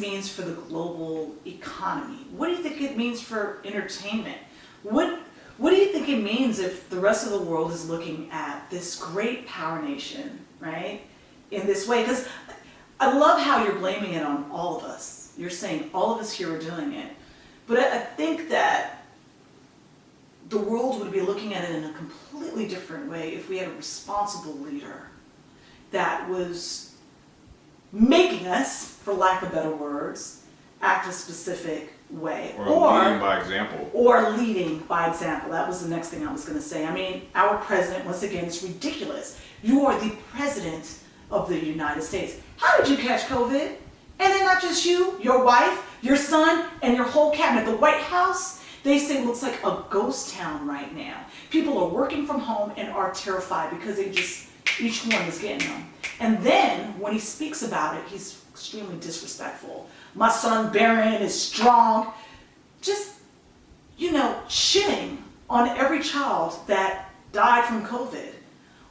means for the global economy? What do you think it means for entertainment? What do you think it means if the rest of the world is looking at this great power nation, right, in this way? Because I love how you're blaming it on all of us. You're saying all of us here are doing it. But I think that the world would be looking at it in a completely different way if we had a responsible leader that was making us, for lack of better words, act a specific way. Or leading by example. Or leading by example. That was the next thing I was going to say. I mean, our president, once again, it's ridiculous. You are the president of the United States. How did you catch COVID? And then not just you, your wife, your son, and your whole cabinet. The White House, they say, looks like a ghost town right now. People are working from home and are terrified because each one is getting them. And then when he speaks about it, he's extremely disrespectful. My son Barron is strong. Just, shitting on every child that died from COVID,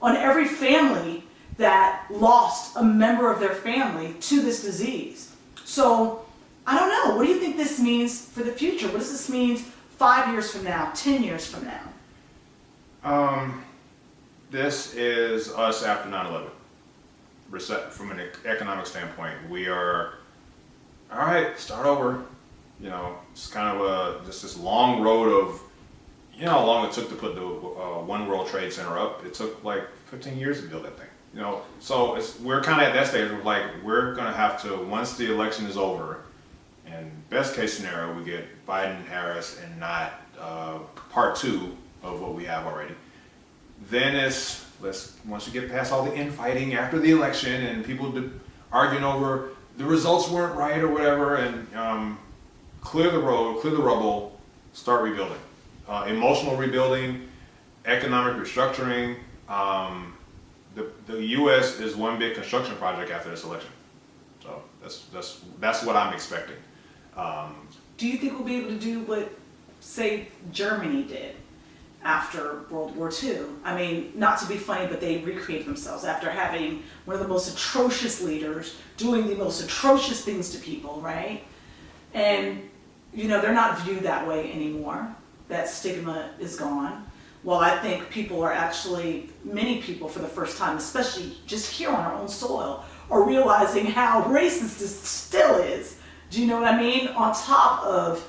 on every family that lost a member of their family to this disease. So, I don't know. What do you think this means for the future? What does this mean 5 years from now, 10 years from now? This is us after 9/11. From an economic standpoint, we are, all right, start over. It's kind of just this long road of, how long it took to put the One World Trade Center up. It took like 15 years to build that thing. So we're kind of at that stage where we're going to have to, once the election is over, and best case scenario, we get Biden, Harris, and not part two of what we have already. Then once you get past all the infighting after the election and people arguing over the results weren't right or whatever, and clear the road, clear the rubble, start rebuilding. Emotional rebuilding, economic restructuring. The U.S. is one big construction project after this election. So that's what I'm expecting. Do you think we'll be able to do what, say, Germany did after World War II? I mean, not to be funny, but they recreated themselves after having one of the most atrocious leaders doing the most atrocious things to people, right? And, they're not viewed that way anymore. That stigma is gone. Well, I think many people for the first time, especially just here on our own soil, are realizing how racist this still is. Do you know what I mean? On top of,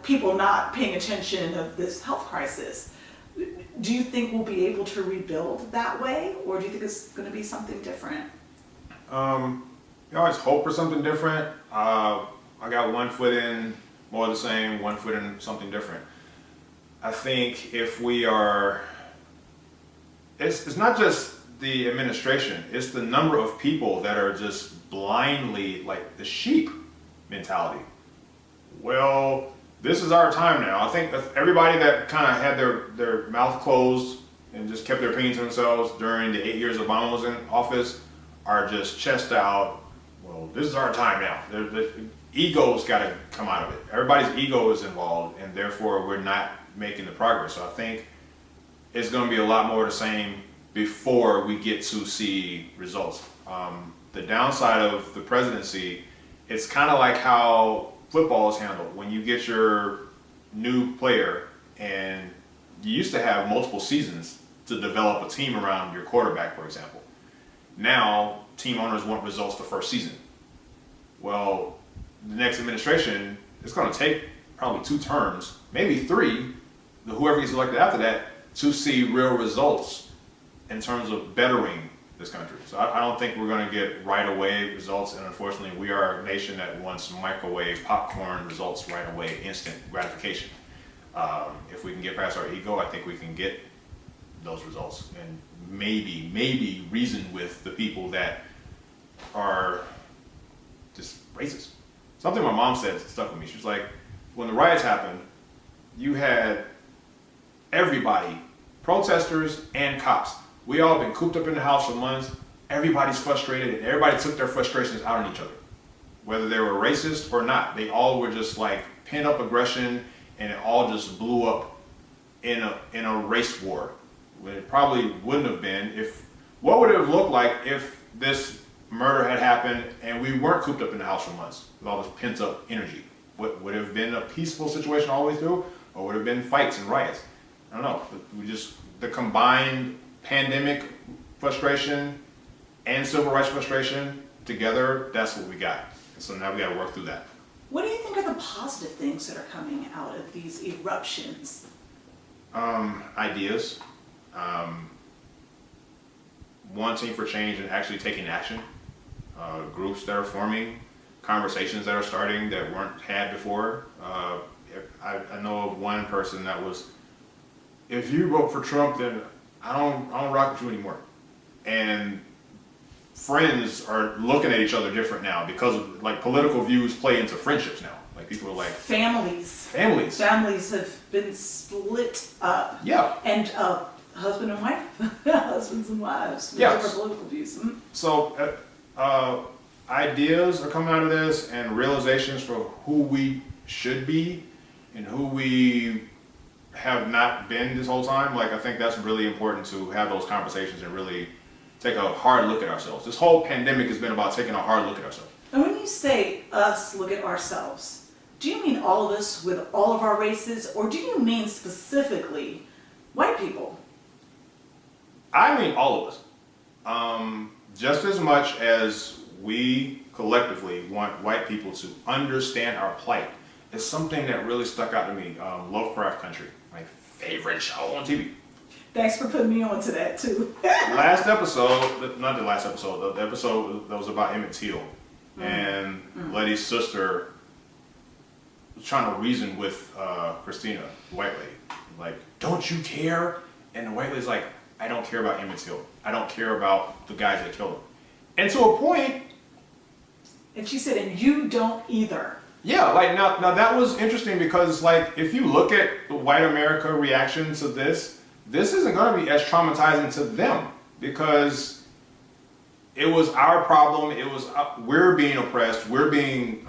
people not paying attention of this health crisis. Do you think we'll be able to rebuild that way? Or do you think it's going to be something different? You always hope for something different. I got one foot in more of the same, one foot in something different. I think if we are, it's not just the administration, it's the number of people that are just blindly, like the sheep mentality. Well, this is our time now. I think everybody that kind of had their mouth closed and just kept their opinion to themselves during the 8 years Obama was in office are just chest out, well, this is our time now. The ego's got to come out of it. Everybody's ego is involved, and therefore we're not making the progress. So I think it's going to be a lot more of the same before we get to see results. The downside of the presidency, it's kind of like how football is handled. When you get your new player, and you used to have multiple seasons to develop a team around your quarterback, for example. Now, team owners want results the first season. Well, the next administration, it's going to take probably 2 terms, maybe 3, whoever gets elected after that, to see real results in terms of bettering this country. So I don't think we're going to get right away results, and unfortunately we are a nation that wants microwave popcorn results right away, instant gratification. If we can get past our ego, I think we can get those results and maybe reason with the people that are just racist. Something my mom said stuck with me. She was like, when the riots happened, you had everybody, protesters and cops. We all been cooped up in the house for months. Everybody's frustrated, and everybody took their frustrations out on each other. Whether they were racist or not, they all were just like pent up aggression, and it all just blew up in a race war. When it probably wouldn't have been. What would it have looked like if this murder had happened and we weren't cooped up in the house for months with all this pent up energy? Would it have been a peaceful situation all the way through, or would it have been fights and riots? I don't know. The combined pandemic frustration and civil rights frustration together, that's what we got. And so now we got to work through that. What do you think are the positive things that are coming out of these eruptions? Ideas, wanting for change and actually taking action, groups that are forming, conversations that are starting that weren't had before. I know of one person that was, if you vote for Trump, then I don't rock with you anymore. And friends are looking at each other different now because of, like, political views play into friendships now. Like, people are like families have been split up. Yeah. And husband and wife, husbands and wives with different political views. Mm-hmm. So ideas are coming out of this, and realizations for who we should be and who we have not been this whole time. Like, I think that's really important to have those conversations and really take a hard look at ourselves. This whole pandemic has been about taking a hard look at ourselves. And when you say us look at ourselves, do you mean all of us with all of our races, or do you mean specifically white people? I mean all of us. Just as much as we collectively want white people to understand our plight. It's something that really stuck out to me. Lovecraft Country, my favorite show on TV. Thanks for putting me on to that too. Last episode, not the last episode, the episode that was about Emmett Till. And Letty's sister was trying to reason with Christina, the white lady. Like, don't you care? And the white lady's like, I don't care about Emmett Till. I don't care about the guys that killed him. And to a point. And she said, and you don't either. Yeah, like now that was interesting because, like, if you look at the white America reaction to this isn't going to be as traumatizing to them because it was our problem. It was we're being oppressed, we're being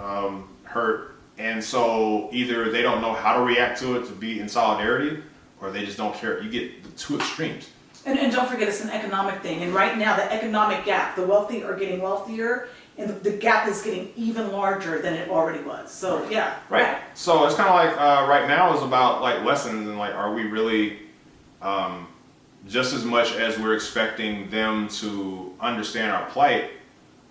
hurt, and so either they don't know how to react to it to be in solidarity, or they just don't care. You get the two extremes. And don't forget, it's an economic thing. And right now, the economic gap, the wealthy are getting wealthier, and the gap is getting even larger than it already was. So yeah, right. So it's kind of like right now is about like lessons and like, are we really just as much as we're expecting them to understand our plight,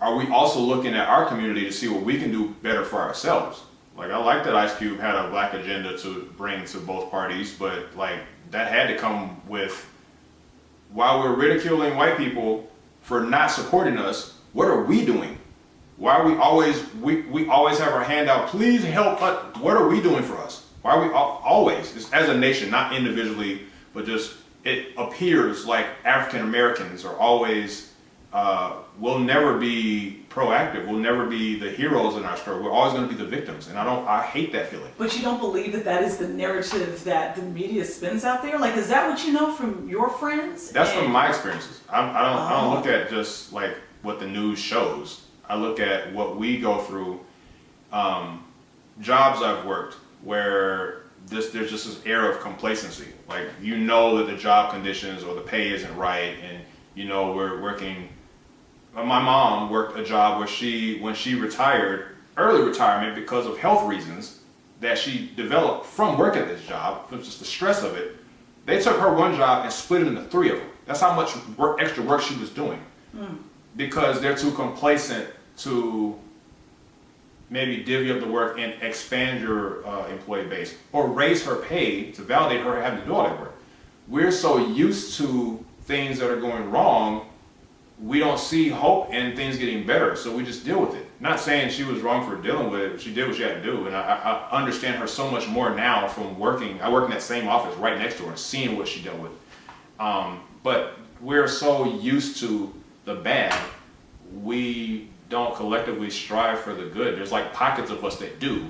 are we also looking at our community to see what we can do better for ourselves? Like, I like that Ice Cube had a black agenda to bring to both parties, but like that had to come with, while we're ridiculing white people for not supporting us, what are we doing? Why are we always have our hand out, please help us. What are we doing for us? Why are we always, as a nation, not individually, but just, it appears like African Americans are always, will never be proactive, will never be the heroes in our story. We're always going to be the victims, and I hate that feeling. But you don't believe that that is the narrative that the media spins out there? Like, is that what you know from your friends? That's from my experiences. I don't look at just like what the news shows. I look at what we go through. Jobs I've worked where there's just this air of complacency. Like, you know that the job conditions or the pay isn't right, and you know we're working. My mom worked a job where when she retired, early retirement because of health reasons that she developed from working at this job, just the stress of it, they took her one job and split it into three of them. That's how much extra work she was doing. Because they're too complacent to maybe divvy up the work and expand your employee base or raise her pay to validate her having to do all that work. We're so used to things that are going wrong, we don't see hope in things getting better, so we just deal with it. Not saying she was wrong for dealing with it, but she did what she had to do, and I understand her so much more now from working. I work in that same office right next to her and seeing what she dealt with. But we're so used to the bad, we don't collectively strive for the good. There's like pockets of us that do,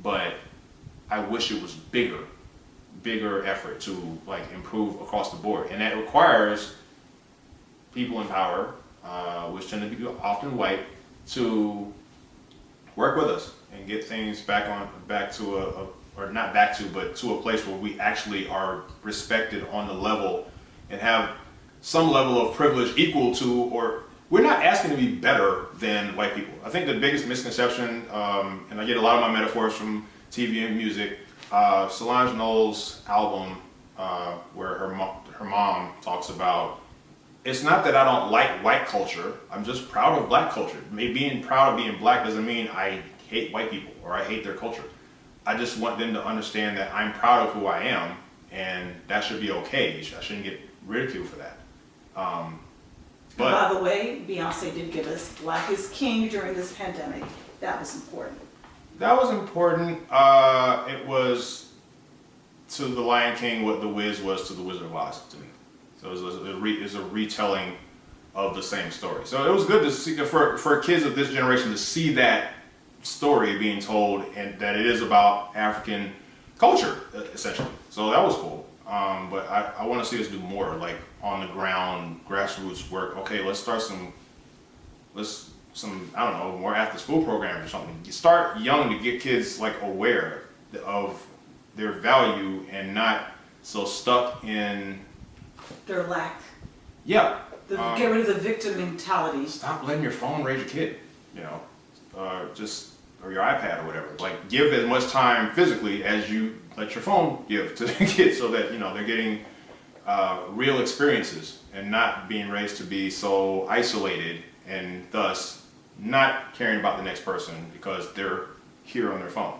but I wish it was bigger effort to like improve across the board, and that requires people in power, which tend to be often white, to work with us and get things back to a place where we actually are respected on the level and have some level of privilege equal to or we're not asking to be better than white people. I think the biggest misconception, and I get a lot of my metaphors from TV and music, Solange Knowles' album, where her mom talks about, it's not that I don't like white culture, I'm just proud of black culture. Being proud of being black doesn't mean I hate white people or I hate their culture. I just want them to understand that I'm proud of who I am, and that should be okay. I shouldn't get ridiculed for that. But by the way, Beyonce did give us Black is King during this pandemic. That was important. that was important. It was to The Lion King what The Wiz was to The Wizard of Oz to me. So it was a retelling of the same story. So it was good to see, for kids of this generation to see that story being told, and that it is about African culture, essentially. So that was cool. But I want to see us do more, like on the ground, grassroots work. Okay, let's start some, I don't know, more after school programs or something. You start young to get kids like aware of their value and not so stuck in Their lack. Yeah. Get rid of the victim mentality. Stop letting your phone raise your kid, you know, or your iPad or whatever. Like, give as much time physically as you let your phone give to the kids, so that, you know, they're getting real experiences and not being raised to be so isolated and thus not caring about the next person because they're here on their phone.